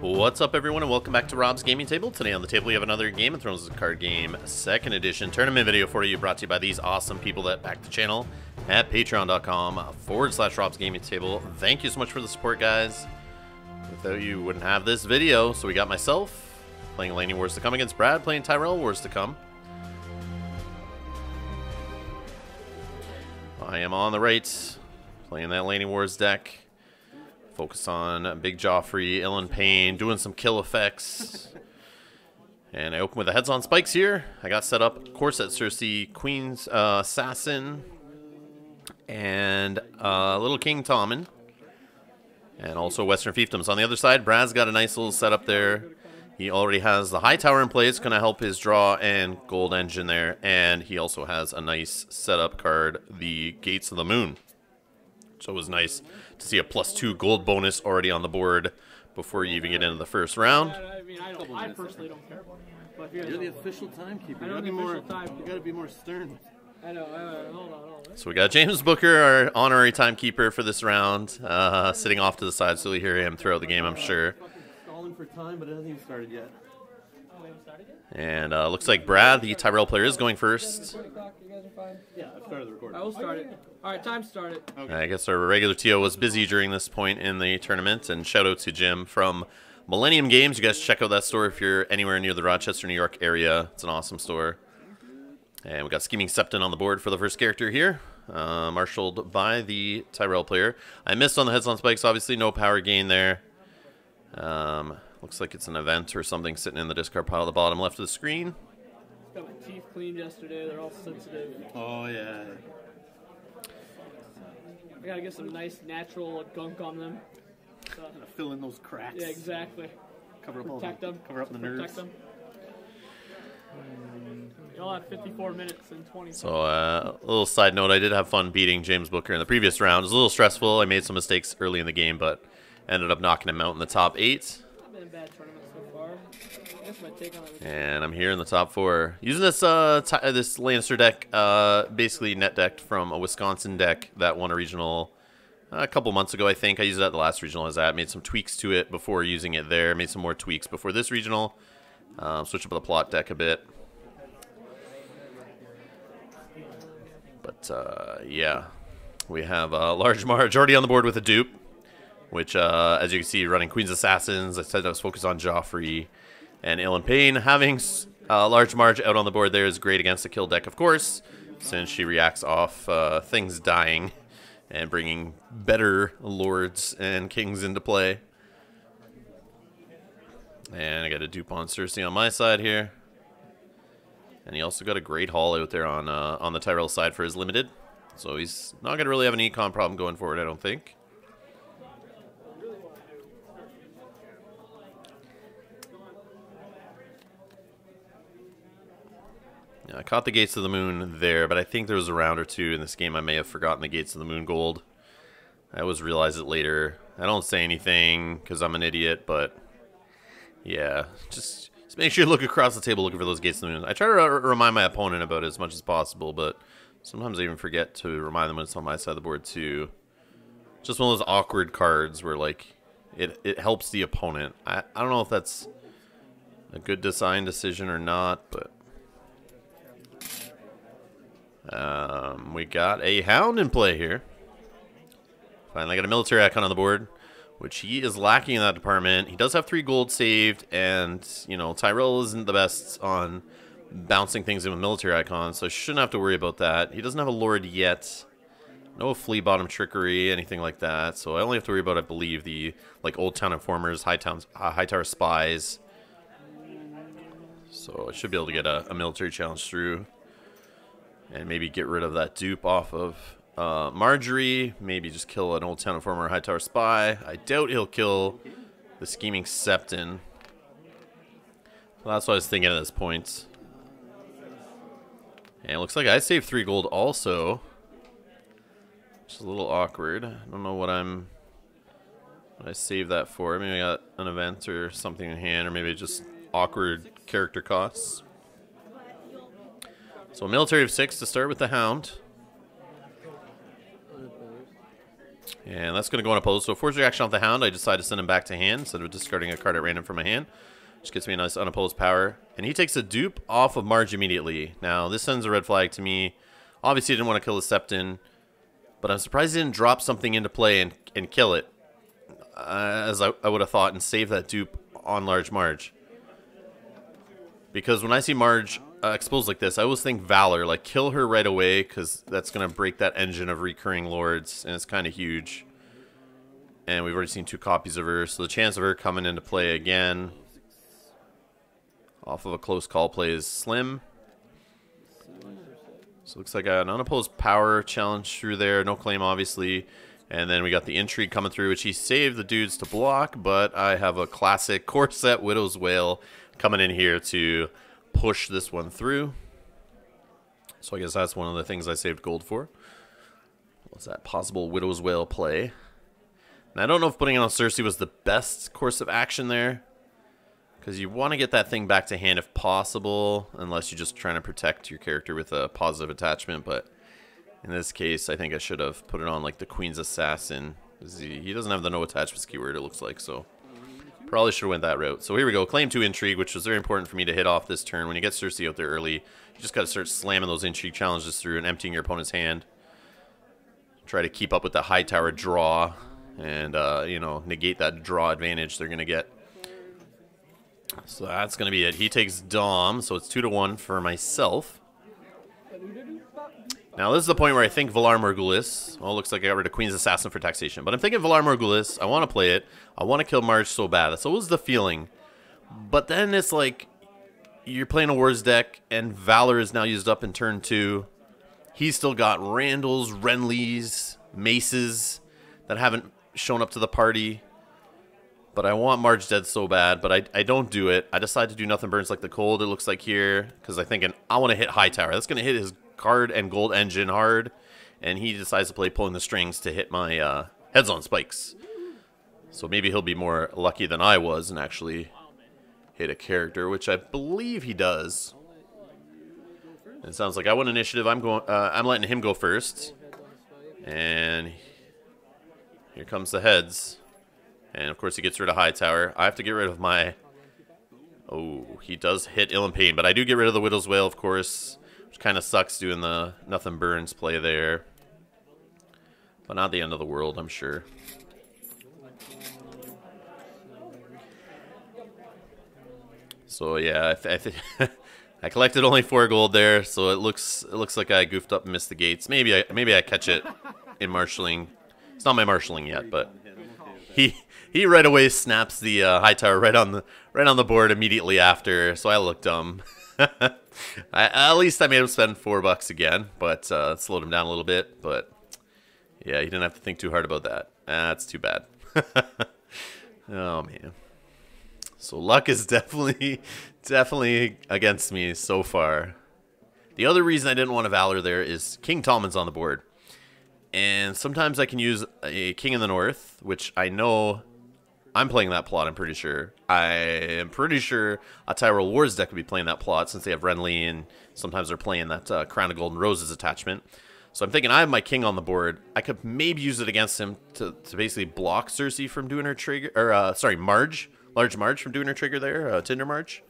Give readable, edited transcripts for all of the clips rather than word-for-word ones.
What's up, everyone, and welcome back to Rob's Gaming Table. Today on the table we have another Game of Thrones card game, 2nd edition tournament video for you, brought to you by these awesome people that back the channel at patreon.com/Rob's Gaming Table. Thank you so much for the support, guys. Without you, we wouldn't have this video. So we got myself playing Lanni Wars to Come against Brad playing Tyrell Wars to Come. I am on the right, playing that Lanni Wars deck. Focus on Big Joffrey, Ilyn Payne, doing some kill effects. And I open with the heads on spikes here. I got set up Corset Cersei, Queen's Assassin, and Little King Tommen. And also Western Fiefdoms. On the other side, Brad's got a nice little setup there. He already has the High Tower in place, going to help his draw and Gold Engine there. And he also has a nice setup card, the Gates of the Moon. So it was nice to see a +2 gold bonus already on the board before you even get into the first round. I mean, I personally don't care about it. But you're the official timekeeper. You gotta be more stern. I know. Hold on. So we got James Booker, our honorary timekeeper for this round, sitting off to the side, so you'll hear him throughout the game, I'm sure. Stalling for time, but it hasn't even started yet. And looks like Brad, the Tyrell player, is going first. Yeah, I've started the recording. I will start it. All right, time started. Okay. I guess our regular TO was busy during this point in the tournament, and shout out to Jim from Millennium Games. You guys check out that store if you're anywhere near the Rochester, New York area. It's an awesome store. And we got Scheming Septon on the board for the first character here, marshaled by the Tyrell player. I missed on the heads on spikes, obviously, no power gain there. Looks like it's an event or something sitting in the discard pile at the bottom left of the screen. Got my teeth cleaned yesterday. They're all sensitive. Oh, yeah. I gotta get some nice natural gunk on them. Gotta fill in those cracks. Yeah, exactly. Cover up Protect them. Cover up the nerves. Protect them. You all have 54 minutes and 20 seconds. So a little side note, I did have fun beating James Booker in the previous round. It was a little stressful. I made some mistakes early in the game, but ended up knocking him out in the top 8. Not been a bad tournament so far. I guess my take on it. And I'm here in the top 4. Using this this Lannister deck, basically net decked from a Wisconsin deck that won a regional a couple months ago, I think. I used it at the last regional I was at. Made some tweaks to it before using it there. Made some more tweaks before this regional. Switched up the plot deck a bit. But, yeah. We have Large Marge already on the board with a dupe. Which, as you can see, running Queen's Assassins. I said I was focused on Joffrey and Ilyn Payne. Having Large Marge out on the board there is great against the kill deck, of course, since she reacts off things dying and bringing better lords and kings into play. And I got a dupe on Cersei on my side here. And he also got a great haul out there on the Tyrell side for his limited. So he's not going to really have an econ problem going forward, I don't think. I caught the Gates of the Moon there, but I think there was a round or two in this game I may have forgotten the Gates of the Moon gold. I always realize it later. I don't say anything because I'm an idiot, but yeah, just make sure you look across the table looking for those Gates of the Moon. I try to remind my opponent about it as much as possible, but sometimes I even forget to remind them when it's on my side of the board too. Just one of those awkward cards where like it helps the opponent. I don't know if that's a good design decision or not, but we got a Hound in play here. Finally got a military icon on the board, which he is lacking in that department. He does have 3 gold saved, and, you know, Tyrell isn't the best on bouncing things in with military icons, so shouldn't have to worry about that. He doesn't have a Lord yet. No flea bottom trickery, anything like that. So I only have to worry about, I believe, the, like, Old Town Informers, High Tower Spies. So I should be able to get a military challenge through. And maybe get rid of that dupe off of Marjorie. Maybe just kill an Old Town Informer or High Tower Spy. I doubt he'll kill the Scheming Septon. Well, that's what I was thinking at this point. And it looks like I saved 3 gold also. Which is a little awkward. I don't know what I saved that for. Maybe I got an event or something in hand, or maybe just awkward character costs. So a military of 6 to start with the Hound. And that's going to go unopposed. So force reaction off the Hound, I decide to send him back to hand instead of discarding a card at random from my hand, which gets me a nice unopposed power. And he takes a dupe off of Marge immediately. Now, this sends a red flag to me. Obviously, he didn't want to kill the Septon, but I'm surprised he didn't drop something into play and kill it, as I would have thought, and save that dupe on large Marge. Because when I see Marge exposed like this, I always think Valor, like kill her right away, because that's going to break that engine of recurring lords, and it's kind of huge. And we've already seen 2 copies of her, so the chance of her coming into play again off of a close call play is slim. So it looks like an unopposed power challenge through there, no claim obviously. And then we got the intrigue coming through, which he saved the dudes to block, but I have a classic Corset Widow's Wail coming in here to push this one through. So I guess that's one of the things I saved gold for. What's that possible Widow's Wail play? And I don't know if putting it on Cersei was the best course of action there, because you want to get that thing back to hand if possible, unless you're just trying to protect your character with a positive attachment. But in this case, I think I should have put it on like the Queen's Assassin. He doesn't have the no attachments keyword, it looks like, so probably should have went that route. So here we go, claim 2 intrigue, which was very important for me to hit off this turn. When you get Cersei out there early, you just got to start slamming those intrigue challenges through and emptying your opponent's hand. Try to keep up with the high tower draw and, you know, negate that draw advantage they're going to get. So that's going to be it. He takes Dom, so it's 2-1 for myself. Now, this is the point where I think Valar Morghulis. Well, it looks like I got rid of Queen's Assassin for taxation. But I'm thinking Valar Morghulis. I want to play it. I want to kill Marge so bad. That's always the feeling. But then it's like you're playing a Wars deck, and Valor is now used up in turn 2. He's still got Randalls, Renleys, Maces that haven't shown up to the party. But I want Marge dead so bad, but I don't do it. I decide to do Nothing Burns Like the Cold, it looks like here, because I think I want to hit High Tower. That's going to hit his card and gold engine hard, and he decides to play Pulling the Strings to hit my Heads on Spikes. So maybe he'll be more lucky than I was and actually hit a character, which I believe he does. And it sounds like I won initiative. I'm letting him go first, and here comes the Heads. And, of course, he gets rid of High Tower. I have to get rid of my... Oh, he does hit Ill and Pain. But I do get rid of the Widow's Wail, of course. Which kind of sucks doing the Nothing Burns play there. But not the end of the world, I'm sure. So, yeah, I collected only 4 gold there. So it looks like I goofed up and missed the gates. Maybe I catch it in marshalling. It's not my marshalling yet, but... He right away snaps the High Tower right on the board immediately after, so I look dumb. At least I made him spend $4 again, but slowed him down a little bit. But yeah, he didn't have to think too hard about that. That's too bad. Oh man. So luck is definitely against me so far. The other reason I didn't want a Valor there is King Tommen's on the board. And sometimes I can use a King in the North, which I know I'm playing that plot, I'm pretty sure. I am pretty sure a Tyrell Wars deck would be playing that plot since they have Renly and sometimes they're playing that Crown of Golden Roses attachment. So I'm thinking I have my King on the board. I could maybe use it against him to basically block Cersei from doing her trigger, or sorry, Large Marge from doing her trigger there, Tinder Marge.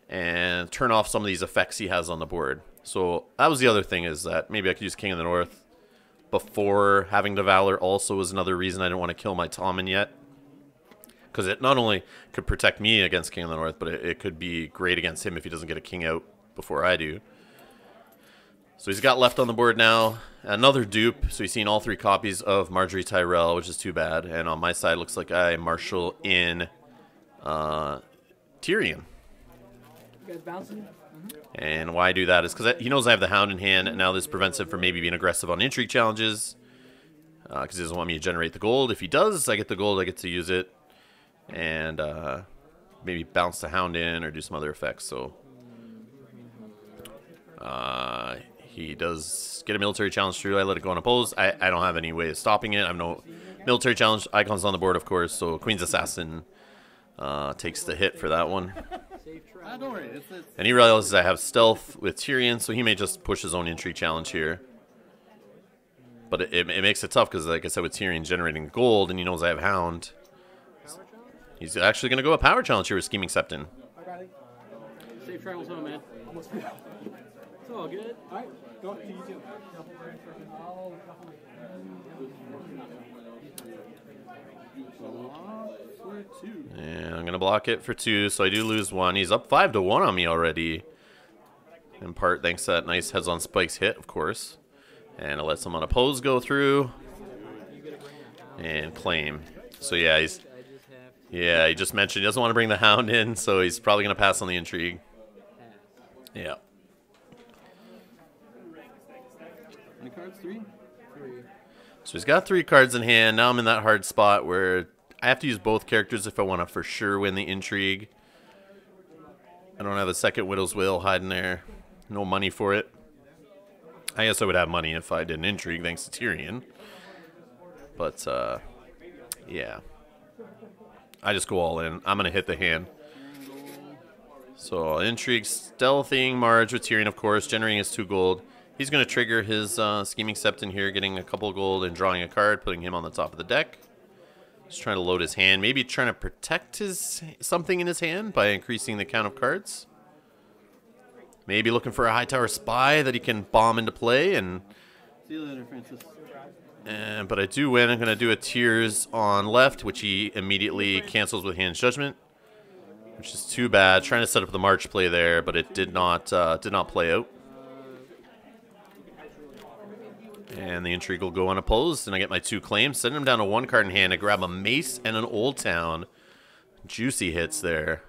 And turn off some of these effects he has on the board. So that was the other thing, is that maybe I could use King in the North before having the Valor. Also was another reason I didn't want to kill my Tommen yet. Because it not only could protect me against King of the North, but it could be great against him if he doesn't get a King out before I do. So he's got left on the board now. Another dupe. So he's seen all 3 copies of Marjorie Tyrell, which is too bad. And on my side, looks like I marshal in Tyrion. You guys bouncing? And why I do that is because he knows I have the Hound in hand, and now this prevents him from maybe being aggressive on intrigue challenges. Because he doesn't want me to generate the gold. If he does, I get the gold, I get to use it. And maybe bounce the Hound in or do some other effects. So he does get a military challenge through. I let it go unopposed. I don't have any way of stopping it. I have no military challenge icons on the board, of course. So Queen's Assassin takes the hit for that one. Don't worry. And he realizes I have stealth with Tyrion, so he may just push his own intrigue challenge here. But it makes it tough because, like I said, with Tyrion generating gold, and he knows I have Hound. He's actually going to go a power challenge here with Scheming Septon. Safe travels home, man. It's all good. All right, go to you too. And I'm going to block it for 2, so I do lose 1. He's up 5-1 on me already. In part thanks to that nice heads on spikes hit, of course. And I let someone oppose go through. And claim. So yeah, he just mentioned he doesn't want to bring the Hound in, so he's probably going to pass on the intrigue. Yeah. How many cards? 3? So he's got 3 cards in hand. Now I'm in that hard spot where I have to use both characters if I want to for sure win the intrigue. I don't have a second Widow's Will hiding there. No money for it. I guess I would have money if I did an intrigue thanks to Tyrion. But, yeah. I just go all in. I'm going to hit the hand. So, intrigue, stealthing Marge with Tyrion, of course, generating his 2 gold. He's going to trigger his Scheming Septon here, getting a couple gold and drawing a card, putting him on the top of the deck. Just trying to load his hand. Maybe trying to protect something in his hand by increasing the count of cards. Maybe looking for a Hightower Spy that he can bomb into play. And see you later, Francis. But I do win. I'm going to do a Tears on left, which he immediately cancels with Hand's Judgment, which is too bad. Trying to set up the March play there, but it did not play out. And the intrigue will go unopposed, and I get my 2 claims. Send him down to 1 card in hand. I grab a Mace and an Old Town. Juicy hits there.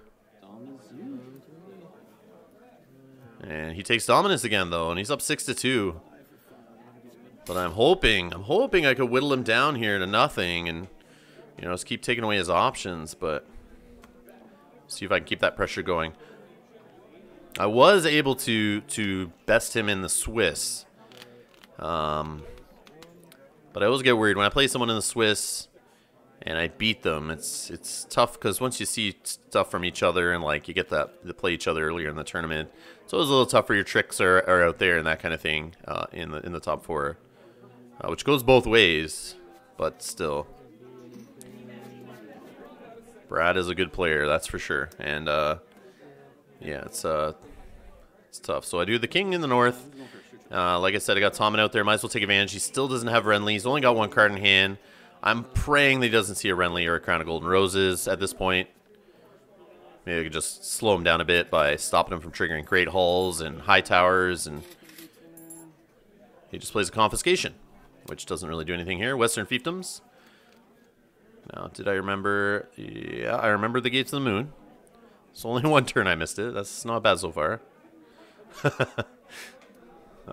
And he takes Dominance again, though, and he's up 6-2. But I'm hoping I could whittle him down here to nothing, and just keep taking away his options. But see if I can keep that pressure going. I was able to best him in the Swiss. But I always get worried when I play someone in the Swiss and I beat them. It's tough because once you see stuff from each other and like you get to play each other earlier in the tournament, it's always a little tougher. Your tricks are out there and that kind of thing in the top 4, which goes both ways, but still. Brad is a good player, that's for sure, and yeah, it's tough. So I do the King in the north. Like I said, I got Tommen out there. Might as well take advantage. He still doesn't have Renly. He's only got 1 card in hand. I'm praying that he doesn't see a Renly or a Crown of Golden Roses at this point. Maybe I could just slow him down a bit by stopping him from triggering Great Halls and High Towers. And he just plays a Confiscation, which doesn't really do anything here. Western Fiefdoms. Now, did I remember? Yeah, I remember the Gates of the Moon. It's only 1 turn I missed it. That's not bad so far.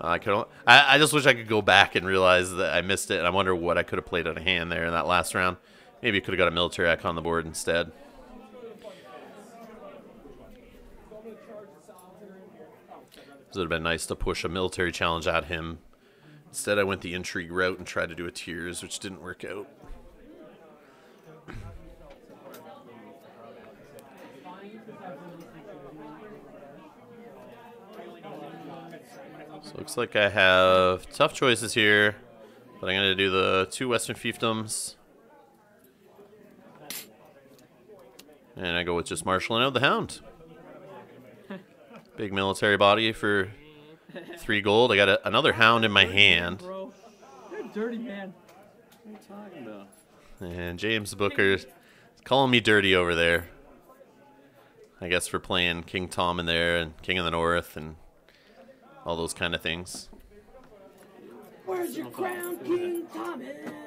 I just wish I could go back and realize that I missed it, and I wonder what I could have played out of hand there in that last round. Maybe I could have got a military act on the board instead. It would have been nice to push a military challenge at him. Instead, I went the intrigue route and tried to do a Tears, which didn't work out. So looks like I have tough choices here, but I'm going to do the 2 Western Fiefdoms. And I go with just marshalling out the Hound. Big military body for 3 gold. I got another Hound in my hand. Bro, you're a dirty man. What are you talking about? And James Booker is calling me dirty over there. I guess for playing King Tom in there and King of the North and all those kind of things. Where's your crown, King Tommen?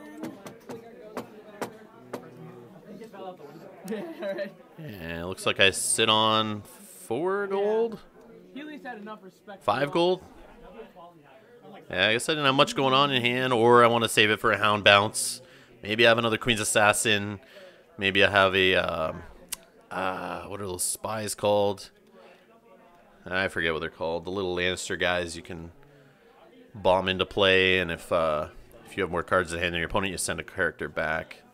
And it looks like I sit on 4 gold. He at least had enough respect. 5 gold. Yeah, I guess I didn't have much going on in hand, or I want to save it for a Hound bounce. Maybe I have another Queen's Assassin. Maybe I have a what are those spies called? I forget what they're called. The little Lannister guys you can bomb into play, and if you have more cards in hand than your opponent, you send a character back.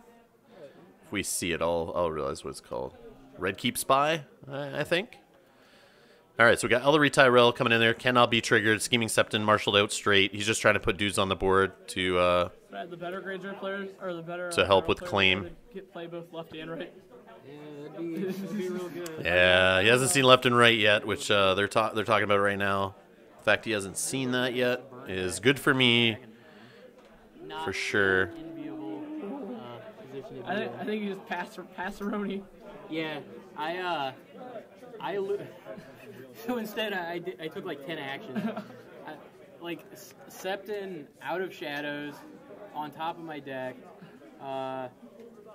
If we see it, I'll realize what it's called. Red Keep Spy, I think. All right, so we got Ellery Tyrell coming in there. Cannot be triggered. Scheming Septon marshaled out straight. He's just trying to put dudes on the board to the better Granger players or the better to help with claim. Play both left and right. Yeah, that'd be real good. Yeah, he hasn't seen left and right yet, which they're talking about right now. The fact he hasn't seen that yet is good for me, for sure. I think you just pass-a-roni. Yeah, so instead I took like 10 actions. Like Septon out of shadows on top of my deck.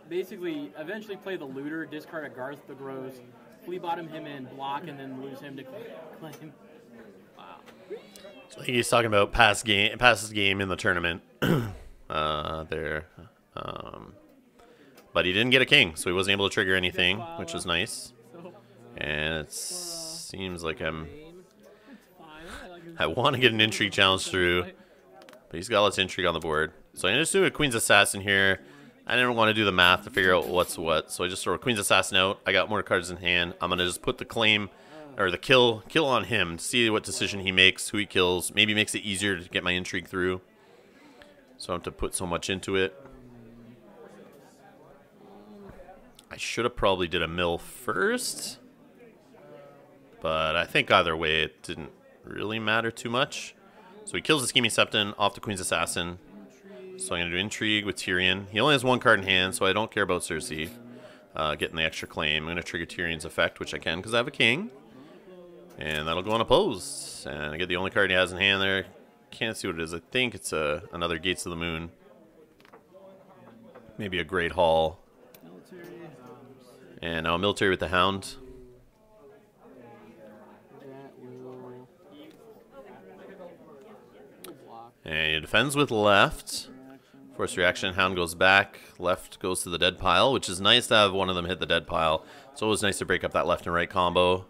Basically, eventually play the looter, discard a Garth the Gross, flea bottom him in, block, and then lose him to claim. Wow. So I think he's talking about past game in the tournament. There. But he didn't get a king, so he wasn't able to trigger anything, which was nice. And it seems like I want to get an intrigue challenge through, but he's got lots of intrigue on the board. So I just do a Queen's Assassin here. I didn't want to do the math to figure out what's what, so I just throw a Queen's Assassin out. I got more cards in hand. I'm going to just put the claim, or the kill on him, to see what decision he makes, who he kills. Maybe makes it easier to get my intrigue through, so I don't have to put so much into it. I should have probably did a mill first, but I think either way it didn't really matter too much. So he kills the Scheming Septon off the Queen's Assassin. So I'm going to do Intrigue with Tyrion. He only has one card in hand, so I don't care about Cersei getting the extra claim. I'm going to trigger Tyrion's effect, which I can because I have a king. And that'll go unopposed. And I get the only card he has in hand there. Can't see what it is. I think it's another Gates of the Moon. Maybe a Great Hall. And now a military with the Hound. And he defends with left. Force reaction, Hound goes back. Left goes to the dead pile, which is nice to have one of them hit the dead pile. It's always nice to break up that left and right combo.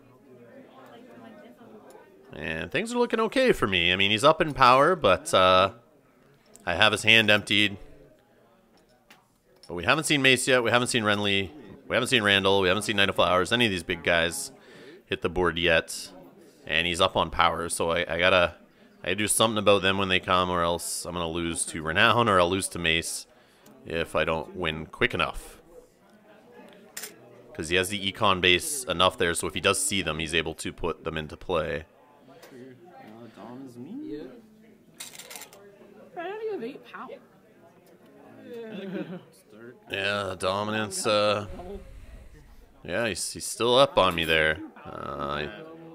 And things are looking okay for me. I mean, he's up in power, but I have his hand emptied. But we haven't seen Mace yet. We haven't seen Renly. We haven't seen Randall. We haven't seen Knight of Flowers. Any of these big guys hit the board yet. And he's up on power, so I gotta do something about them when they come, or else I'm gonna lose to Renown, or I'll lose to Mace if I don't win quick enough. Because he has the econ base enough there, so if he does see them, he's able to put them into play. Dom is me? Yeah. Right, how do you have 8 power? Yeah, dominance. Yeah, he's still up on me there.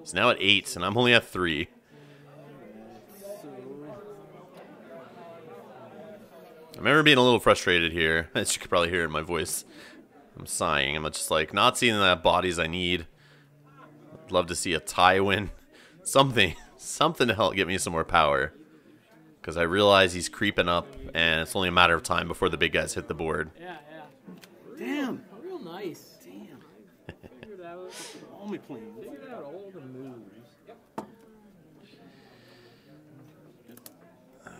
He's now at 8, and I'm only at 3. I remember being a little frustrated here, as you could probably hear in my voice. I'm sighing. I'm just like, not seeing the bodies I need. I'd love to see a tie win. Something to help get me some more power. Because I realize he's creeping up, and it's only a matter of time before the big guys hit the board. Yeah. Damn. Real nice. Damn. Figured out all the moves.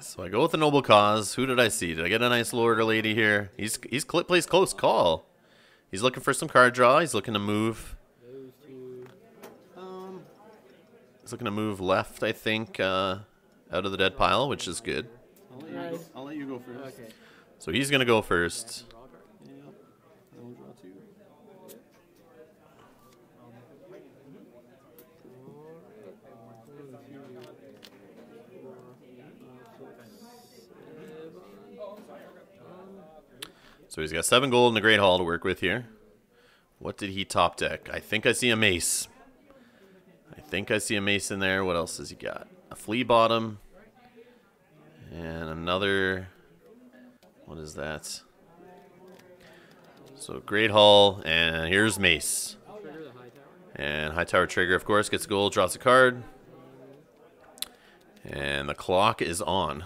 So I go with the noble cause. Who did I see? Did I get a nice lord or lady here? He's plays close call. He's looking for some card draw. He's looking to move. He's looking to move left, I think, out of the dead pile, which is good. I'll let you go first. Okay. So he's gonna go first. So he's got 7 gold and a Great Hall to work with here. What did he top deck? I think I see a Mace. In there. What else has he got? A Flea Bottom. And another... What is that? So Great Hall, and here's Mace. And High Tower trigger, of course, gets gold, draws a card. And the clock is on.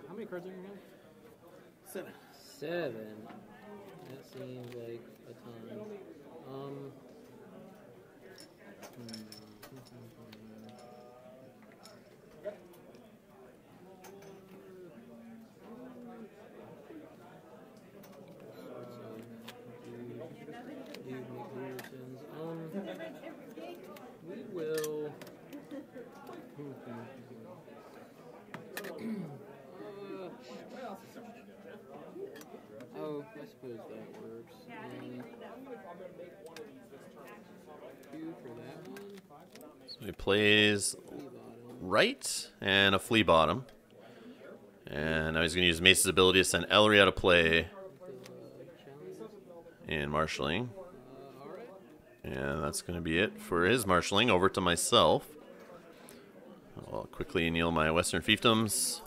How many cards are in your hand? 7. 7. That seems like a ton. that works. 2 for that one. So he plays right and a flea bottom. And now he's going to use Mace's ability to send Ellery out of play in marshalling. And that's going to be it for his marshalling. Over to myself. I'll quickly anneal my Western fiefdoms.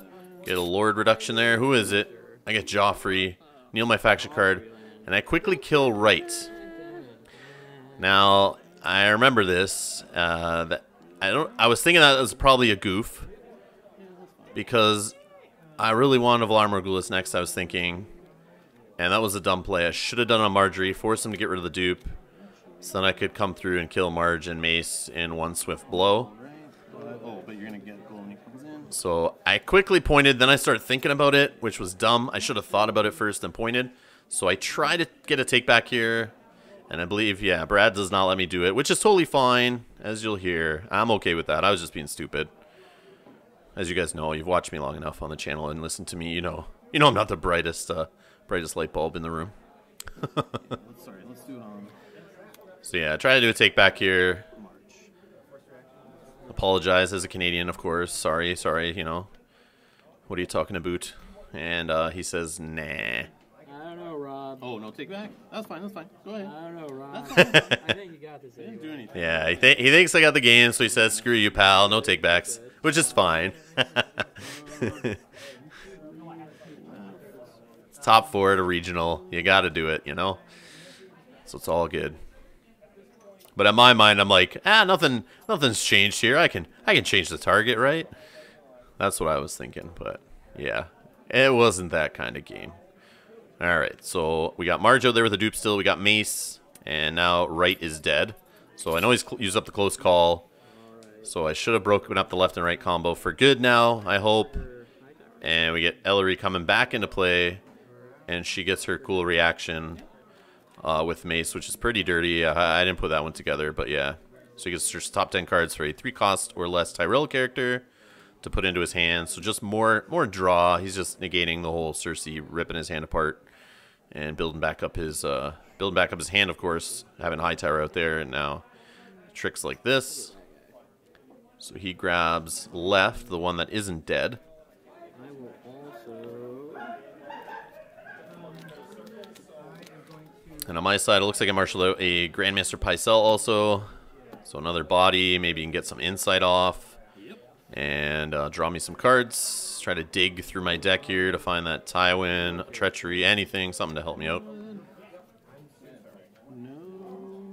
Get a Lord reduction there. Who is it? I get Joffrey. Kneel my faction card. And I quickly kill Wright. Now, I remember this. That I was thinking that was probably a goof. Because I really wanted Valar Morghulis next, I was thinking. And that was a dumb play. I should have done it on Marjorie. Force him to get rid of the dupe. So then I could come through and kill Marge and Mace in one swift blow. Oh, but you're going to get gold when he comes in. So I quickly pointed, then I started thinking about it, which was dumb. I should have thought about it first and pointed. So I tried to get a take back here. And I believe, yeah, Brad does not let me do it, which is totally fine, as you'll hear. I'm okay with that. I was just being stupid. As you guys know, you've watched me long enough on the channel and listened to me. You know I'm not the brightest light bulb in the room. Sorry, let's do it on. So yeah, try to do a take back here. Apologize as a Canadian, of course. Sorry, you know. What are you talking about? And he says, nah. I don't know, Rob. Oh, no take back? That's fine. Go ahead. I don't know, Rob. That's fine. I think you got this. I didn't do anything. Yeah, he thinks I got the game, so he says, screw you, pal. No take backs, which is fine. It's top 4 at a regional. You got to do it, you know? So it's all good. But in my mind, I'm like, nothing's changed here. I can change the target, right? That's what I was thinking, but yeah, it wasn't that kind of game. All right, so we got Marge out there with a dupe still. We got Mace, and now Wright is dead. So I know he's used up the close call. So I should have broken up the left and right combo for good now, I hope. And we get Ellery coming back into play, and she gets her cool reaction. With Mace, which is pretty dirty. I didn't put that one together, but yeah. So he gets just top 10 cards for a 3 cost or less Tyrell character to put into his hand. So just more draw. He's just negating the whole Cersei, ripping his hand apart and building back up his hand, of course, having Hightower out there, and now tricks like this. So he grabs left, the one that isn't dead. I will also. And on my side, it looks like I marshaled out a Grandmaster Pycelle also. So another body, maybe you can get some insight off. And draw me some cards. Try to dig through my deck here to find that Tywin, Treachery, anything, something to help me out.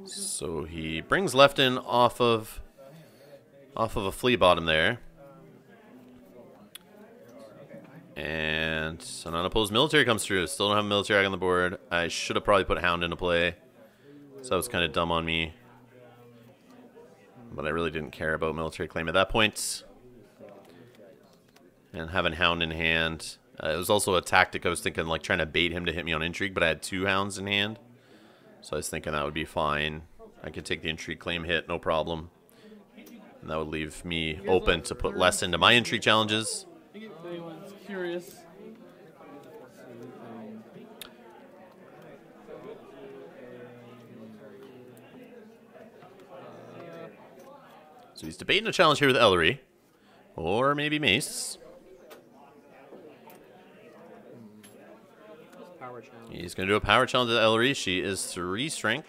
So he brings left in off of a flea bottom there. And an unopposed military comes through. Still don't have a military on the board. I should have probably put Hound into play. So that was kind of dumb on me. But I really didn't care about military claim at that point. And having Hound in hand. It was also a tactic I was thinking, like trying to bait him to hit me on Intrigue. But I had 2 Hounds in hand. So I was thinking that would be fine. I could take the Intrigue claim hit, no problem. And that would leave me open to put less into my Intrigue challenges. If anyone's curious. So he's debating a challenge here with Ellery. Or maybe Mace. Power challenge. He's going to do a power challenge with Ellery. She is 3 strength.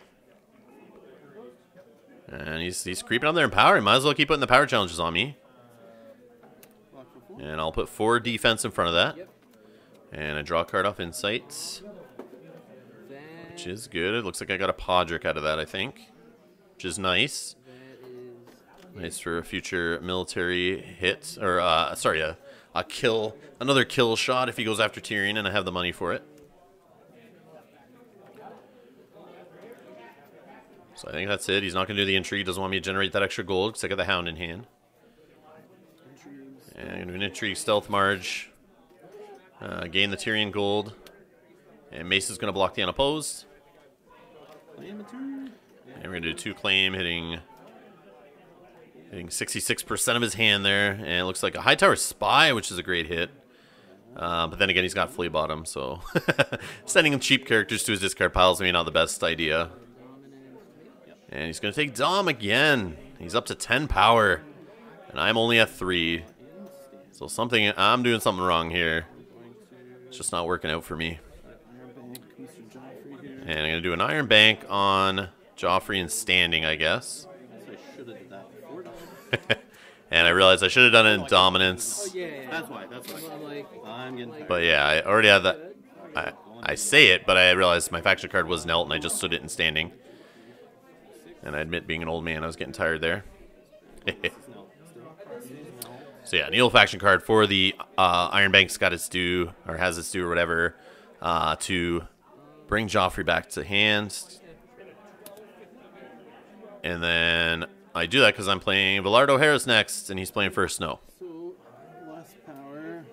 And he's creeping up there in power. He might as well keep putting the power challenges on me. And I'll put 4 defense in front of that. And I draw a card off Insight. Which is good. It looks like I got a Podrick out of that, I think. Which is nice. Nice for a future military hit. Or, sorry, a kill. Another kill shot if he goes after Tyrion and I have the money for it. So I think that's it. He's not going to do the Intrigue. Doesn't want me to generate that extra gold because I got the Hound in hand. And I'm going to do an Intrigue Stealth Marge. Gain the Tyrion gold. And Mace is going to block the unopposed. And we're going to do 2 claim, hitting 66% of his hand there. And it looks like a Hightower Spy, which is a great hit. But then again, he's got flea bottom, so sending him cheap characters to his discard pile is maybe not the best idea. And he's going to take Dom again. He's up to 10 power, and I'm only at 3. So I'm doing something wrong here. It's just not working out for me. And I'm going to do an Iron Bank on Joffrey and standing, I guess. And I realized I should have done it in dominance. Oh, yeah. That's why. I'm getting tired. But yeah, I already had that. I say it, but I realized my faction card was Nelt, and I just stood it in standing. And I admit, being an old man, I was getting tired there. So yeah, Neil faction card for the Iron Bank's got its due, or has its due, or whatever, to bring Joffrey back to hand. And then I do that because I'm playing Villardo Harris next, and he's playing First Snow. So, less power.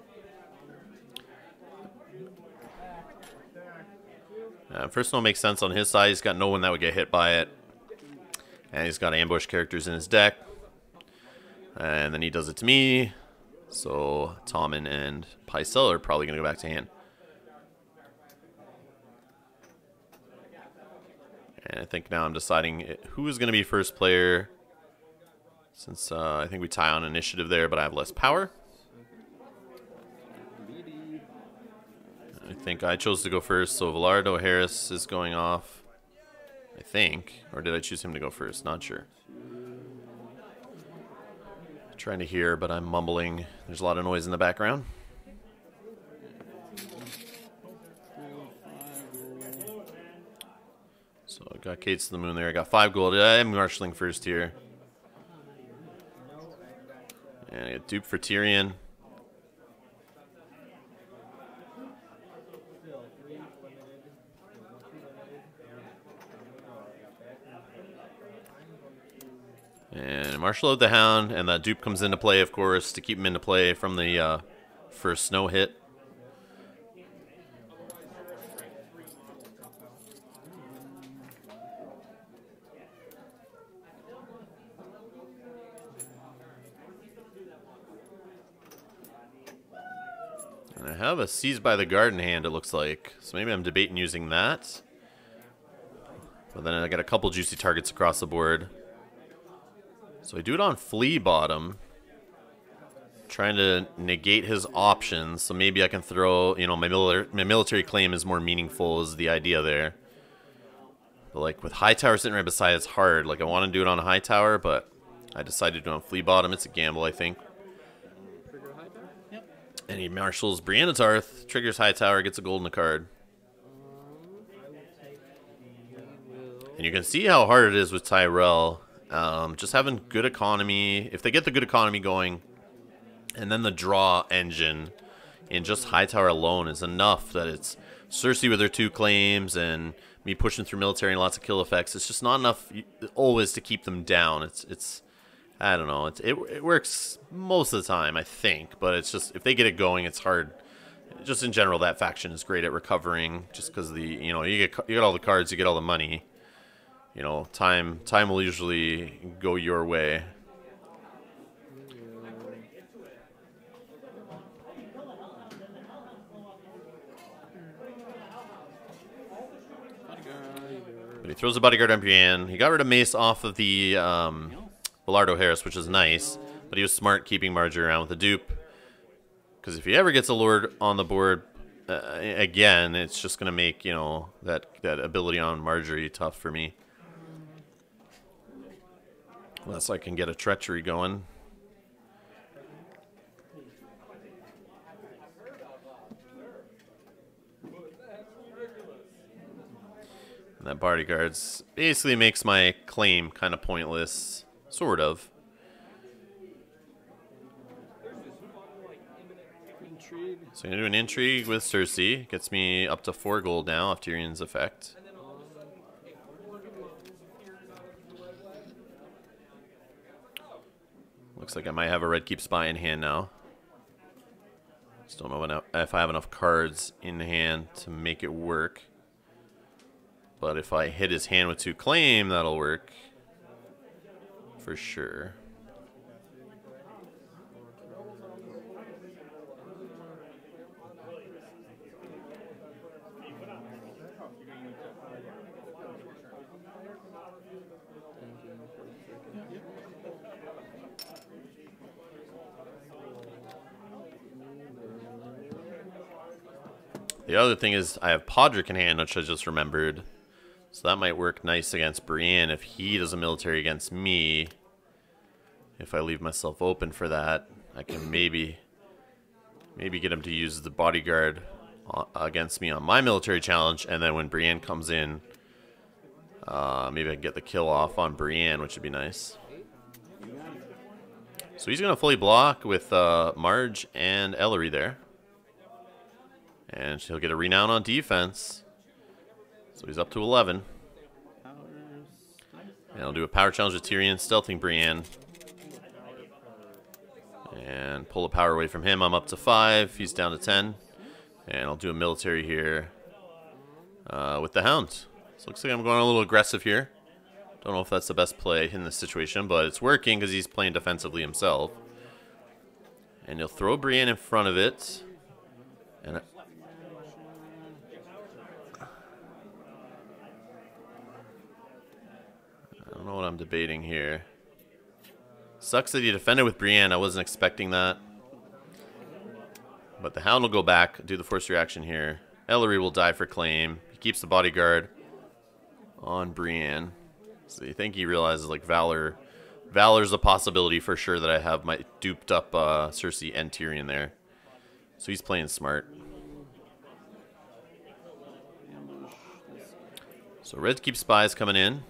First Snow makes sense on his side. He's got no one that would get hit by it. And he's got ambush characters in his deck. And then he does it to me. So Tommen and Pycelle are probably going to go back to hand. And I think now I'm deciding who is going to be first player. Since I think we tie on initiative there, but I have less power. I think I chose to go first, so Villardo Harris is going off. I think. Or did I choose him to go first? Not sure. Trying to hear, but I'm mumbling. There's a lot of noise in the background. So I got Kate's to the moon there. I got 5 gold. I'm marshalling first here. And I get dupe for Tyrion. And marshal out the Hound, and that dupe comes into play, of course, to keep him into play from the first snow hit. And I have a Seized by the Garden hand, it looks like. So maybe I'm debating using that. But then I got a couple juicy targets across the board. So I do it on Flea Bottom, trying to negate his options. So maybe I can throw, you know, my military claim is more meaningful is the idea there. But like with Hightower sitting right beside, it's hard. Like I want to do it on a Hightower, but I decided to do it on Flea Bottom. It's a gamble, I think. And he marshals Brienne of Tarth, triggers Hightower, gets a gold in the card. And you can see how hard it is with Tyrell. Just having good economy. If they get the good economy going, and then the draw engine in just Hightower alone is enough that it's Cersei with her 2 claims and me pushing through military and lots of kill effects. It's just not enough always to keep them down. It's I don't know. It works most of the time, I think, but it's just if they get it going, it's hard. Just in general, that faction is great at recovering, just because you get all the cards, you get all the money. You know, time will usually go your way. But he throws a bodyguard on Brienne. He got rid of Mace off of the Villardo Harris, which is nice. But he was smart keeping Marjorie around with the dupe. Because if he ever gets a Lord on the board again, it's just going to make, you know, that ability on Marjorie tough for me. Unless I can get a treachery going. And that bodyguards basically makes my claim kind of pointless. Sort of. Intrigue. So I'm going to do an intrigue with Cersei. Gets me up to 4 gold now off Tyrion's effect. Looks like I might have a Red Keep Spy in hand now. Just don't know if I have enough cards in hand to make it work. But if I hit his hand with 2 claim, that'll work. For sure. The other thing is I have Podrick in hand, which I just remembered. So that might work nice against Brienne if he does a military against me. If I leave myself open for that, I can maybe get him to use the bodyguard against me on my military challenge, and then when Brienne comes in, maybe I can get the kill off on Brienne, which would be nice. So he's going to fully block with Marge and Ellery there. And she'll get a renown on defense. So he's up to 11. And I'll do a power challenge with Tyrion, stealthing Brienne. And pull a power away from him. I'm up to 5. He's down to 10. And I'll do a military here with the Hound. So it looks like I'm going a little aggressive here. Don't know if that's the best play in this situation, but it's working because he's playing defensively himself. And he'll throw Brienne in front of it. And I don't know what I'm debating here. Sucks that he defended with Brienne. I wasn't expecting that. But the Hound will go back, do the forced reaction here. Ellery will die for claim. He keeps the bodyguard on Brienne. So you think he realizes, like, Valor's a possibility for sure that I have my duped up Cersei and Tyrion there. So he's playing smart. So red keeps spies coming in.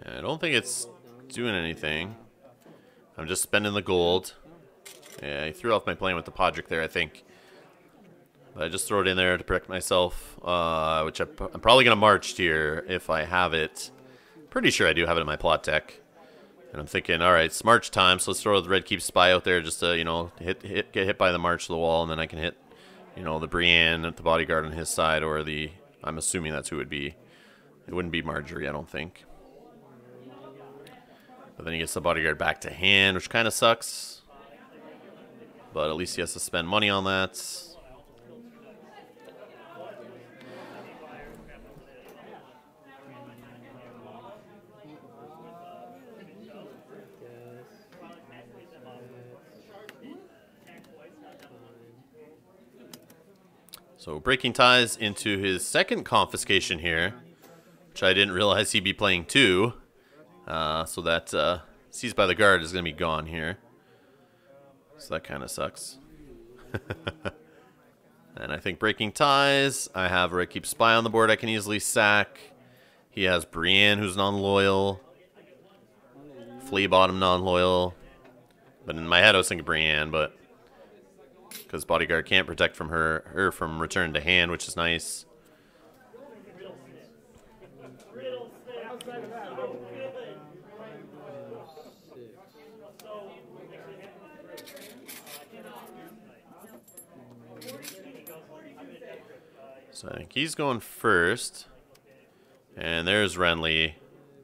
I don't think it's doing anything. I'm just spending the gold. Yeah, I threw off my plan with the Podrick there, I think. But I just throw it in there to protect myself, which I'm probably going to march here if I have it. Pretty sure I do have it in my plot deck. And I'm thinking, all right, it's march time, so let's throw the red keep spy out there just to, you know, get hit by the march to the wall, and then I can hit, you know, the Brienne at the bodyguard on his side, or the, I'm assuming that's who it would be. It wouldn't be Marjorie, I don't think. But then he gets the bodyguard back to hand, which kind of sucks. But at least he has to spend money on that. So breaking ties into his second confiscation here, which I didn't realize he'd be playing 2. So that seized by the guard is going to be gone here. So that kind of sucks. And I think breaking ties, I have Red Keep Spy on the board I can easily sack. He has Brienne, who's non-loyal. Flea Bottom non-loyal. But in my head I was thinking Brienne, but because bodyguard can't protect from her from return to hand, which is nice. So I think he's going first. And there's Renly.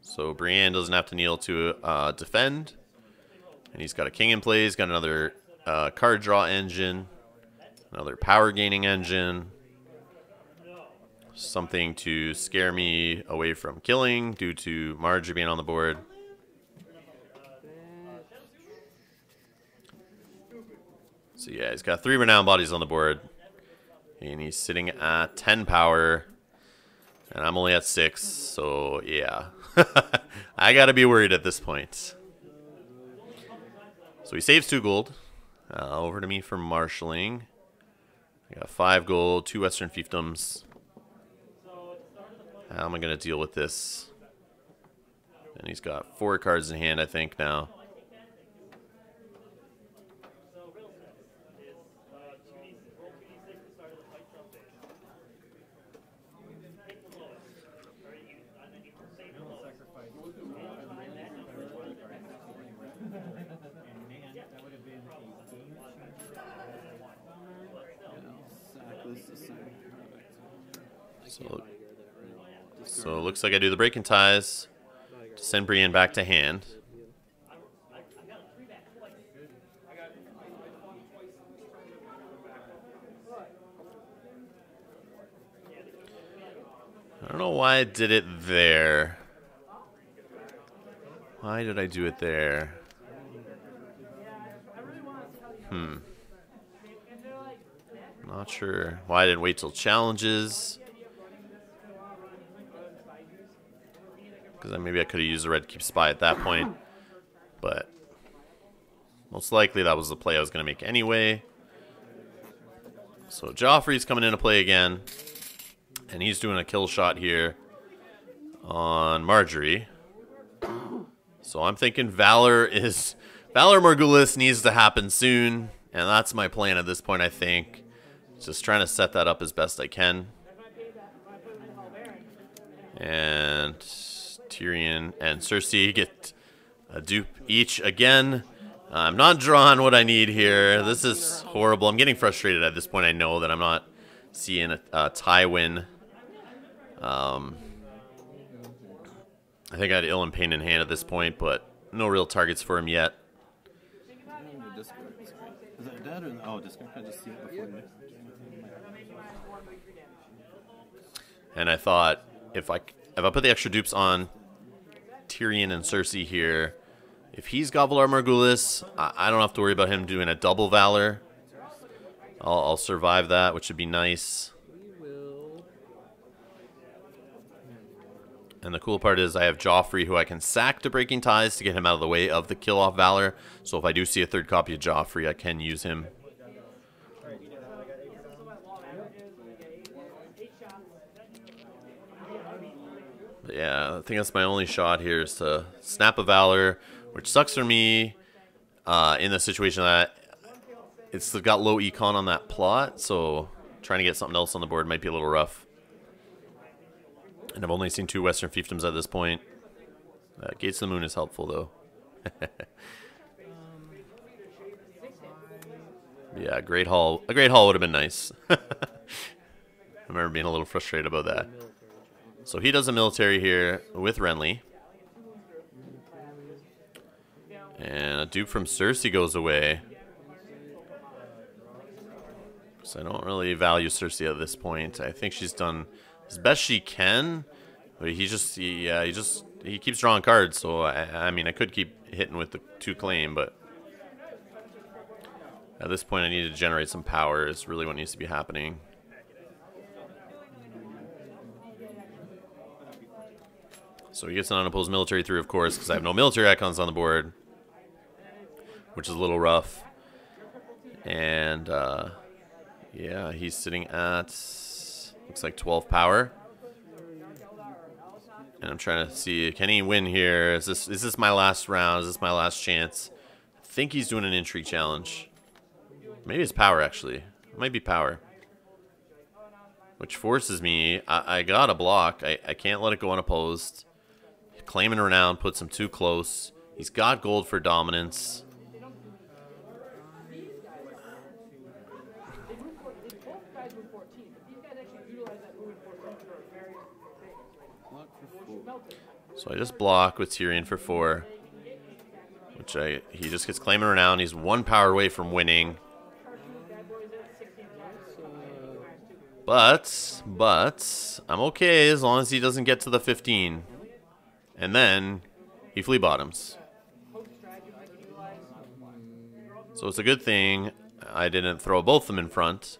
So Brienne doesn't have to kneel to defend. And he's got a king in play. He's got another card draw engine. Another power gaining engine. Something to scare me away from killing due to Marjorie being on the board. So yeah, he's got 3 renowned bodies on the board. And he's sitting at 10 power. And I'm only at 6, so yeah. I gotta be worried at this point. So he saves 2 gold. Over to me for marshalling. I got 5 gold, 2 Western fiefdoms. How am I gonna deal with this? And he's got 4 cards in hand, I think, now. So it looks like I do the breaking ties to send Brienne back to hand. I don't know why I did it there. Why did I do it there? Not sure why I didn't wait till challenges. Because then maybe I could have used the red keep spy at that point. But most likely that was the play I was going to make anyway. So Joffrey's coming into play again. And he's doing a kill shot here on Marjorie. So I'm thinking Valor Morghulis needs to happen soon. And that's my plan at this point, I think. Just trying to set that up as best I can. And Tyrion and Cersei get a dupe each again. I'm not drawing what I need here. This is horrible. I'm getting frustrated at this point. I know that I'm not seeing a tie win. I think I had Ill and Pain in hand at this point, but no real targets for him yet. Is that dead or oh, discard? I just see it before you. And I thought if I put the extra dupes on Tyrion and Cersei here, if he's Gavilar Morghulis, I don't have to worry about him doing a double Valor. I'll survive that, which would be nice. And the cool part is I have Joffrey, who I can sack to Breaking Ties to get him out of the way of the kill-off Valor. So if I do see a third copy of Joffrey, I can use him. But yeah, I think that's my only shot here is to snap a Valor, which sucks for me in the situation that it's got low econ on that plot. So trying to get something else on the board might be a little rough. And I've only seen 2 Western fiefdoms at this point. Gates of the Moon is helpful, though. Yeah, a Great Hall would have been nice. I remember being a little frustrated about that. So he does a military here with Renly. And a dupe from Cersei goes away. So I don't really value Cersei at this point. I think she's done as best she can, but he keeps drawing cards. So I mean, I could keep hitting with the 2 claim, but at this point, I need to generate some power. Is really what needs to be happening. So he gets an unopposed military through, of course, because I have no military icons on the board, which is a little rough. And yeah, he's sitting at looks like 12 power. And I'm trying to see, can he win here? Is this my last round? Is this my last chance? I think he's doing an intrigue challenge. Maybe it's power, actually. It might be power. Which forces me, I got a block. I can't let it go unopposed. Claiming renown puts him too close. He's got gold for dominance. So I just block with Tyrion for 4. Which he just gets claiming renown. He's 1 power away from winning. But I'm okay as long as he doesn't get to the 15. And then he flea bottoms. So it's a good thing I didn't throw both of them in front.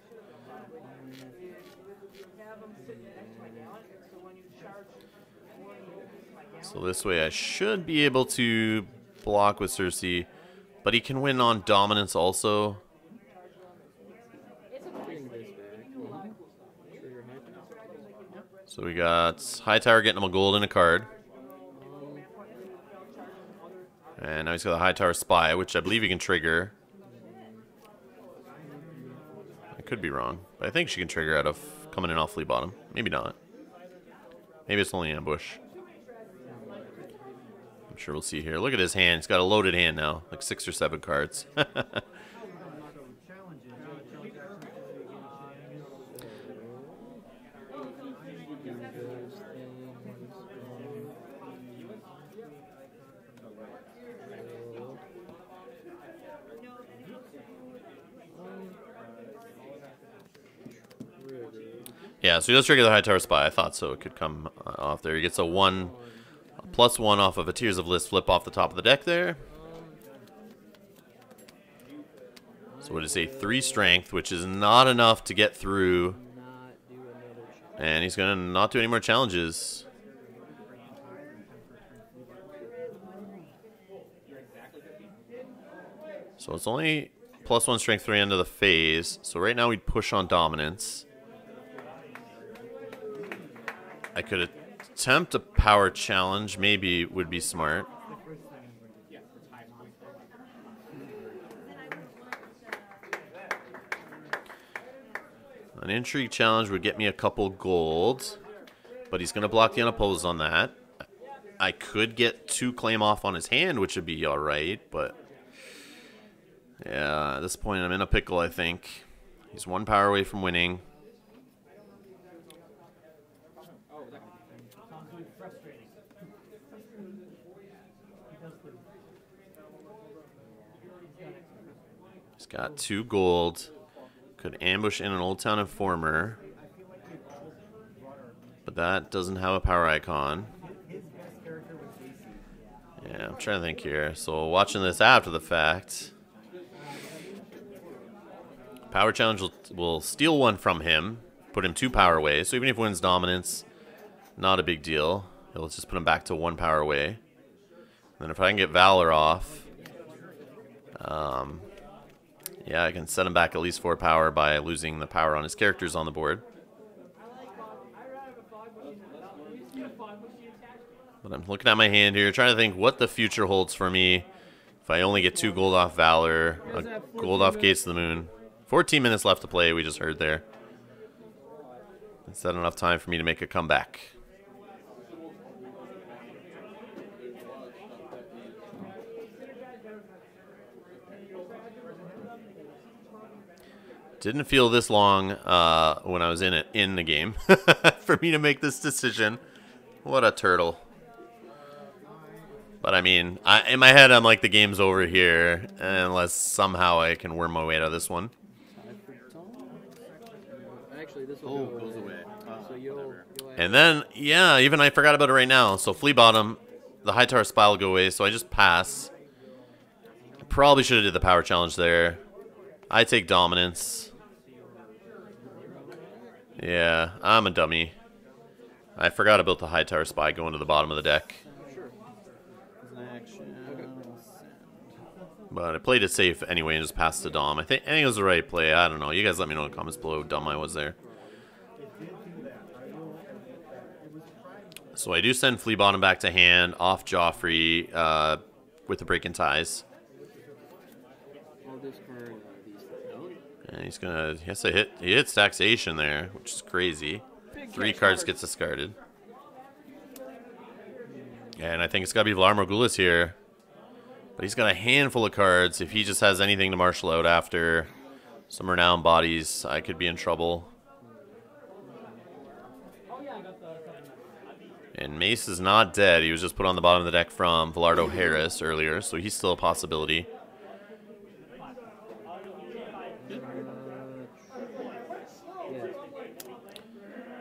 So this way I should be able to block with Cersei, but he can win on dominance also. So we got Hightower getting him a gold and a card. And now he's got a Hightower Spy, which I believe he can trigger. I could be wrong, but I think she can trigger out of coming in off flea bottom. Maybe not. Maybe it's only ambush. I'm sure we'll see here. Look at his hand. He's got a loaded hand now, like 6 or 7 cards. Yeah, so he does trigger the Hightower Spy. I thought so. It could come off there. He gets a +1 off of a Tears of Bliss flip off the top of the deck there. So So it is a 3 strength, which is not enough to get through. And he's going to not do any more challenges. So it's only +1 strength 3 end of the phase. So right now we'd push on dominance. I could attempt a power challenge. Maybe would be smart. An intrigue challenge would get me a couple gold, but he's going to block the unopposed on that. I could get 2 claim off on his hand, which would be alright, but yeah, at this point I'm in a pickle, I think. He's 1 power away from winning. He's got 2 gold. Could ambush in an Old Town Informer, but that doesn't have a power icon. Yeah, I'm trying to think here. So watching this after the fact, power challenge will steal 1 from him, put him 2 power away. So even if he wins dominance, not a big deal. It'll just put him back to 1 power away. And then if I can get Valor off, yeah, I can set him back at least 4 power by losing the power on his characters on the board. But I'm looking at my hand here, trying to think what the future holds for me. If I only get 2 gold off Valor, a gold off Gates of the Moon. 14 minutes left to play, we just heard there. Is that enough time for me to make a comeback? Didn't feel this long when I was in the game for me to make this decision. What a turtle. But I mean, in my head, I'm like, the game's over here, unless somehow I can worm my way out of this one. Actually, this will goes away. So you'll And then, yeah, even I forgot about it right now. So Flea Bottom, the High Tower Spy will go away, so I just pass. Probably should have did the power challenge there. I take dominance. Yeah, I'm a dummy. I forgot about the High Tower Spy going to the bottom of the deck. But I played it safe anyway and just passed to Dom. I think it was the right play. I don't know. You guys let me know in the comments below how dumb I was there. So I do send Flea Bottom back to hand off Joffrey with the Breaking Ties. And he's gonna, he has to hit, he hits taxation there, which is crazy. 3 cards gets discarded. And I think it's gotta be Valar Morghulis here. But he's got a handful of cards. If he just has anything to marshal out after some renowned bodies, I could be in trouble. And Mace is not dead. He was just put on the bottom of the deck from Velardo Harris earlier, so he's still a possibility.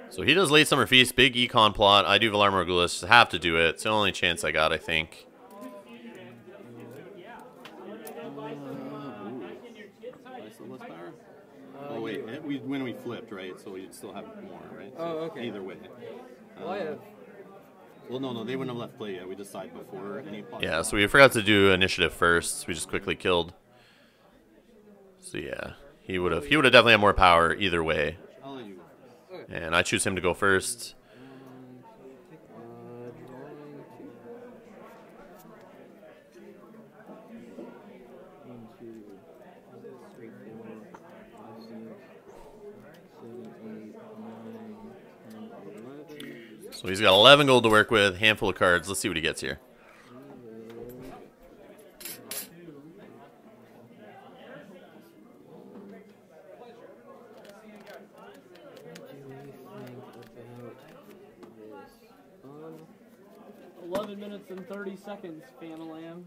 So he does Late Summer Feast, big econ plot. I do Valar Morghulis, have to do it. It's the only chance I got, I think. Oh wait, when we flipped, right? So we'd still have more, right? So okay. Either way. Well, I have. Well, no, they wouldn't have left play yet. We decided before any. Yeah, so we forgot to do initiative first. We just quickly killed. So yeah, he would have definitely had more power either way. I'll let you go. Okay. And I choose him to go first. So he's got 11 gold to work with, handful of cards. Let's see what he gets here. Um, 11 minutes and 30 seconds, Fanalam.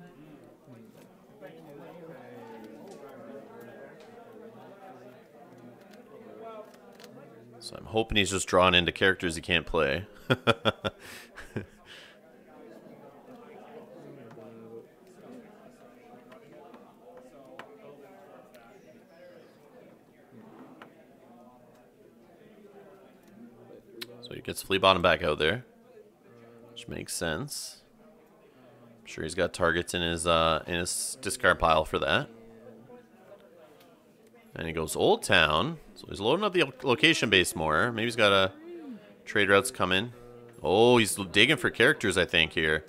So I'm hoping he's just drawn into characters he can't play. So he gets flea bottom back out there, which makes sense. I'm sure he's got targets in his discard pile for that. And he goes Old Town, so he's loading up the location base more. Maybe he's got a trade routes coming. Oh, he's digging for characters, I think, here.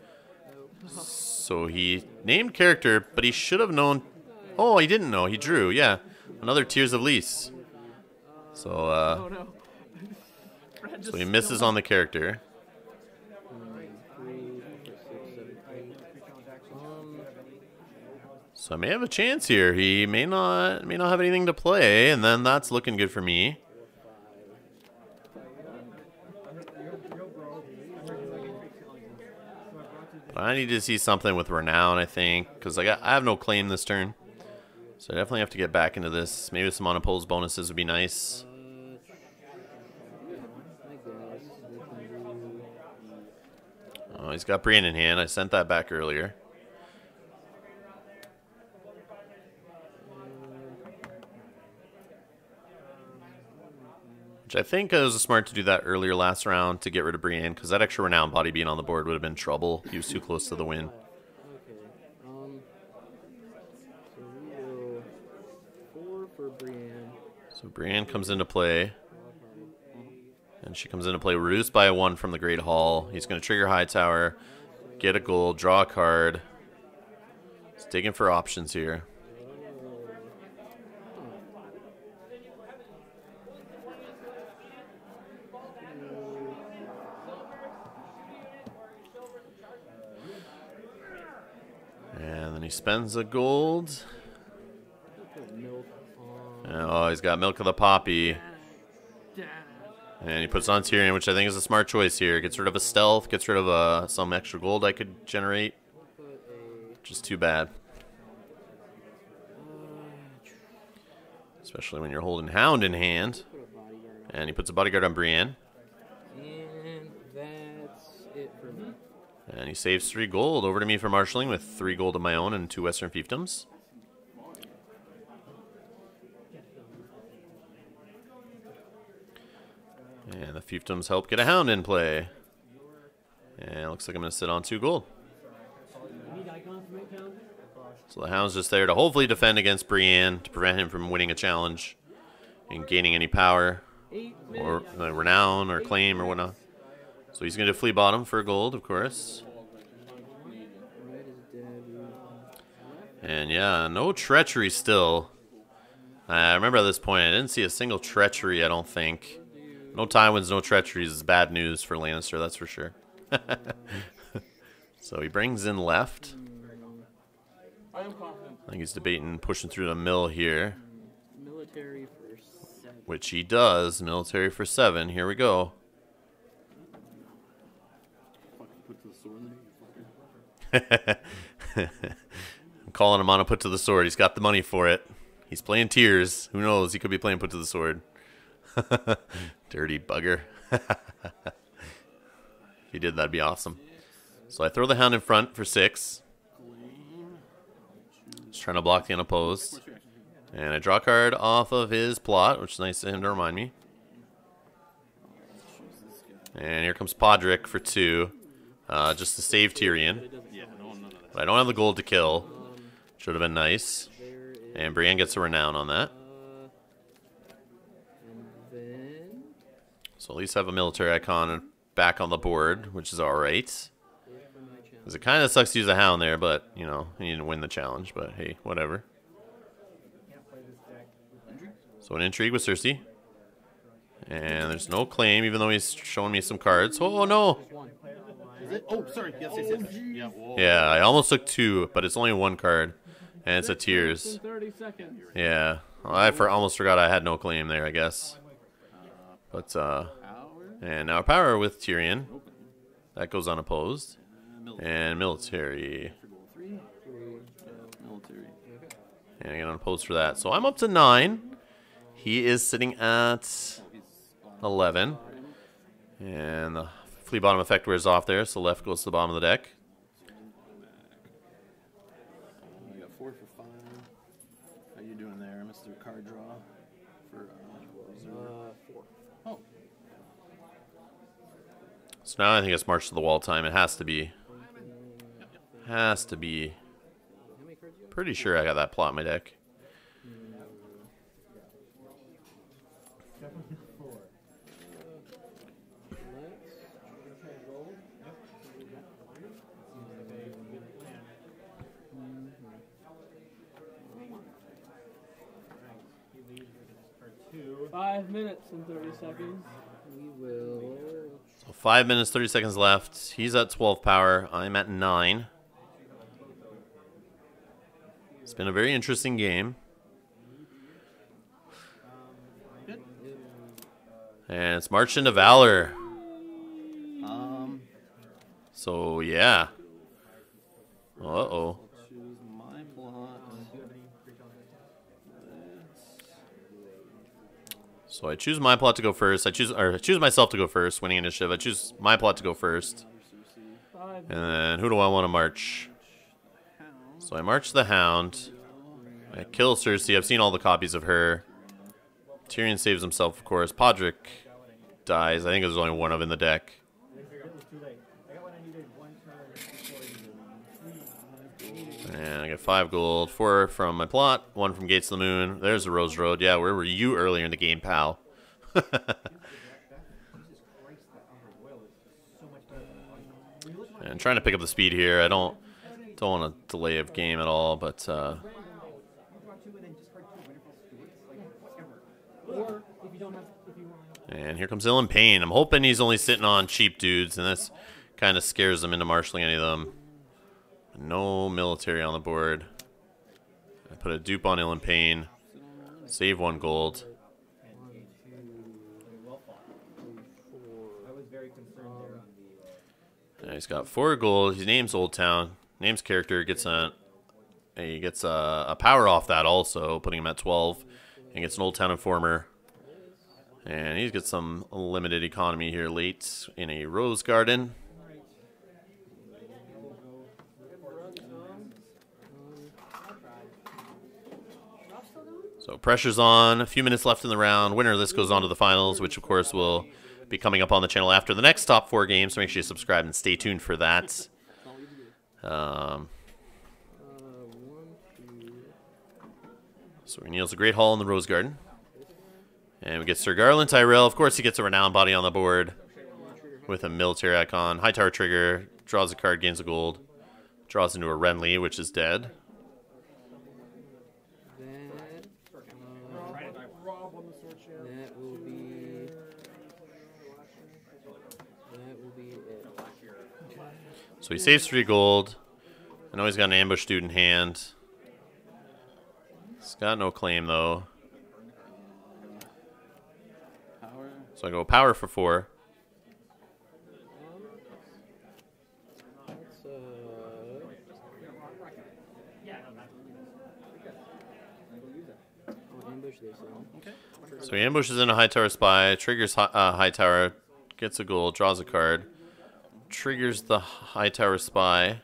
So he named character, but he should have known. Oh, he didn't know. He drew, yeah. Another Tears of Lease. So, Oh no. so he misses on the character. So I may have a chance here. He may not have anything to play, and then that's looking good for me. But I need to see something with Renown, I think, because I have no claim this turn. So I definitely have to get back into this. Maybe some unopposed bonuses would be nice. Oh, he's got Brienne in hand. I sent that back earlier. Which I think it was smart to do that earlier last round to get rid of Brienne, because that extra Renown body being on the board would have been trouble. He was too close to the win. So Brienne comes into play. And she comes into play reduced by 1 from the Great Hall. He's going to trigger Hightower, get a gold, draw a card. He's digging for options here. And then he spends a gold. Oh, he's got Milk of the Poppy. And he puts on Tyrion, which I think is a smart choice here. Gets rid of a stealth, gets rid of some extra gold I could generate. Just too bad. Especially when you're holding Hound in hand. And he puts a bodyguard on Brienne. And that's it for me. And he saves 3 gold over to me for marshalling with 3 gold of my own and 2 Western fiefdoms. And the fiefdoms help get a Hound in play. And it looks like I'm going to sit on 2 gold. So the Hound's just there to hopefully defend against Brienne to prevent him from winning a challenge and gaining any power or renown or claim or whatnot. So he's going to flea bottom for gold, of course. And yeah, no treachery still. I remember at this point I didn't see a single treachery, I don't think. No Tywins, no treacheries is bad news for Lannister, that's for sure. So he brings in left. I think he's debating pushing through the mill here. Military for 7. Which he does. Military for 7. Here we go. I'm calling him on a put to the sword. He's got the money for it. He's playing Tears. Who knows? He could be playing put to the sword. Dirty bugger. If he did, that'd be awesome. So I throw the Hound in front for 6. Just trying to block the unopposed. And I draw a card off of his plot, which is nice of him to remind me. And here comes Podrick for 2. Just to save Tyrion. But I don't have the gold to kill. Should have been nice. And Brienne gets a renown on that. So at least have a military icon back on the board, which is alright. Because it kind of sucks to use a Hound there, but, you know, you need to win the challenge. But hey, whatever. So an intrigue with Cersei. And there's no claim, even though he's showing me some cards. Oh, no! Is it? Oh, sorry. Yes, yes, yes. Yeah, whoa. Yeah, I almost took 2, but it's only 1 card. And it's a Tears. 30 seconds. Yeah. Well, I almost forgot I had no claim there, I guess. But, and now power with Tyrion. That goes unopposed. And military. And I get unopposed for that. So I'm up to 9. He is sitting at 11. And the flea bottom effect wears off there, so left goes to the bottom of the deck. You got 4 for 5. How you doing there, Mr. Card Draw? For 4. Oh. So now I think it's March to the Wall time. It has to be. Has to be. Pretty sure I got that plot in my deck. Five minutes and 30 seconds. We will. So 5 minutes, 30 seconds left. He's at 12 power. I'm at 9. It's been a very interesting game. And it's March into Valor. So, yeah. Uh-oh. Choose my plot. So I choose my plot to go first. I choose myself to go first, winning initiative. I choose my plot to go first. And then who do I want to march? So I march the Hound. I kill Cersei. I've seen all the copies of her. Tyrion saves himself, of course. Podrick dies. I think there's only one of in the deck. And I get 5 gold, 4 from my plot, 1 from Gates of the Moon. There's the Rose Road. Yeah, where were you earlier in the game, pal? And trying to pick up the speed here. I don't want a delay of game at all, but and here comes Ilan Payne. I'm hoping he's only sitting on cheap dudes, and this kind of scares him into marshalling any of them. No military on the board. I put a dupe on Ilan Payne. Save 1 gold. And he's got 4 gold. He names Old Town. Names character. Gets a power off that also, putting him at 12. And gets an Old Town Informer. And he's got some limited economy here late in a Rose Garden. So pressure's on. A few minutes left in the round. Winner of this goes on to the finals, which of course will be coming up on the channel after the next top 4 games. So make sure you subscribe and stay tuned for that. So he kneels a Great Hall in the Rose Garden. And we get Sir Garland Tyrell. Of course, he gets a Renowned Body on the board with a military icon. High Tower trigger. Draws a card, gains a gold. Draws into a Renly, which is dead. So he saves 3 gold. I know he's got an ambush dude in hand. He's got no claim, though. So I go power for 4. So he ambushes in a High Tower Spy, triggers High Tower, gets a gold, draws a card, triggers the High Tower Spy.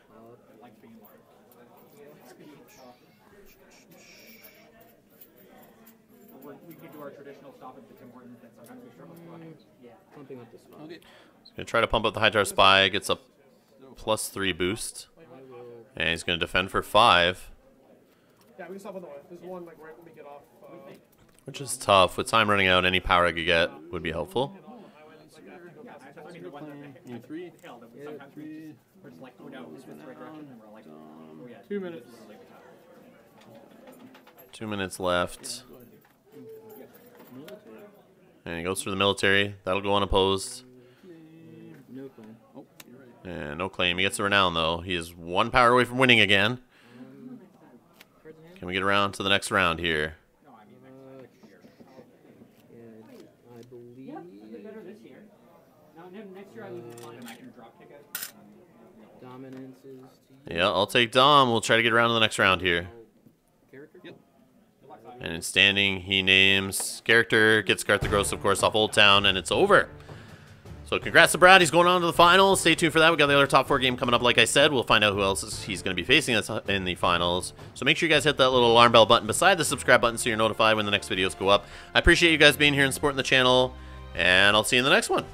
He's going to try to pump up the High Tower Spy, gets a +3 boost, and he's going to defend for 5. Yeah, we can stop on the way. There's one like right when we get off. Which is tough. With time running out, any power I could get would be helpful. 2 minutes. 2 minutes left. And he goes through the military. That'll go unopposed. And no claim. He gets the Renown, though. He is 1 power away from winning again. Can we get around to the next round here? Yeah, I'll take Dom. We'll try to get around to the next round here. And in standing, he names character, gets Garth the Gross, of course, off Old Town, and it's over. So congrats to Brad. He's going on to the finals. Stay tuned for that. We got the other top 4 game coming up. Like I said, we'll find out who else he's going to be facing us in the finals. So make sure you guys hit that little alarm bell button beside the subscribe button so you're notified when the next videos go up. I appreciate you guys being here and supporting the channel, and I'll see you in the next one.